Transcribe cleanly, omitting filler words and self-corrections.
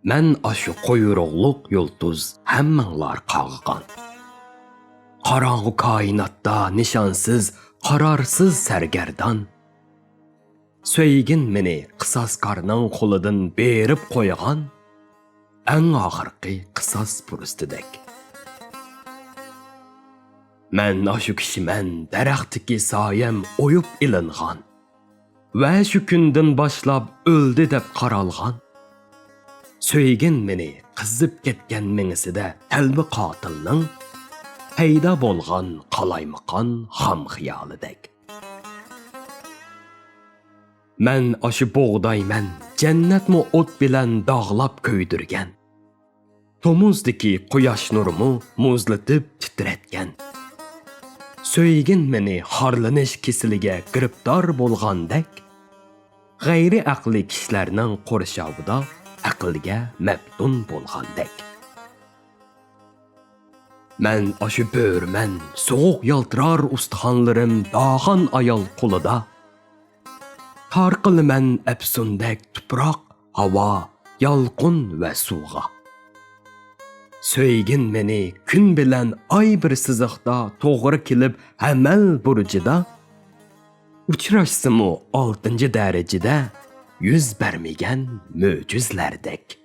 Mən aşı qoyuruqluq yulduz həmmənlar qağıqan. Qaranğı kainatda nişansız, qararsız sərgərdan. Söygin meni qısaskarның qoludun berib qoyğan, ən axırqi qısas pürüstüdək. Mən aşı kişimən dərəxtiki sayəm oyub ilinğan və şu gündən başlab öldü dəb qaralğan. Söygin meni qızıb ketken meniside təlbi qatılның peyda bolğan qalaymıqan xam xiyalıdək. Mən aşı boğdaymən, cənnətmi ot bilən dağlab köydürgən. Tomuzdiki quyaş nurumu muzlatıb titretgen. Söygin meni harlanış kisilige griptar bolğandək, gayri aqli kişilərinin qorşavıda aqlga məbdun bolğandək. Mən aşı böğürmən, soğuk yaltırar ustaxanlarım dağan ayal qoluda. Tarqılı mən əpsundək tupraq, hava, yalqın və suğa. Söygin meni gün bilən ay bir sızıqda toğru kilib həməl burcuda. Uçraşsımı 6. dərəcədə yüz bərmigən möcüzlərdək.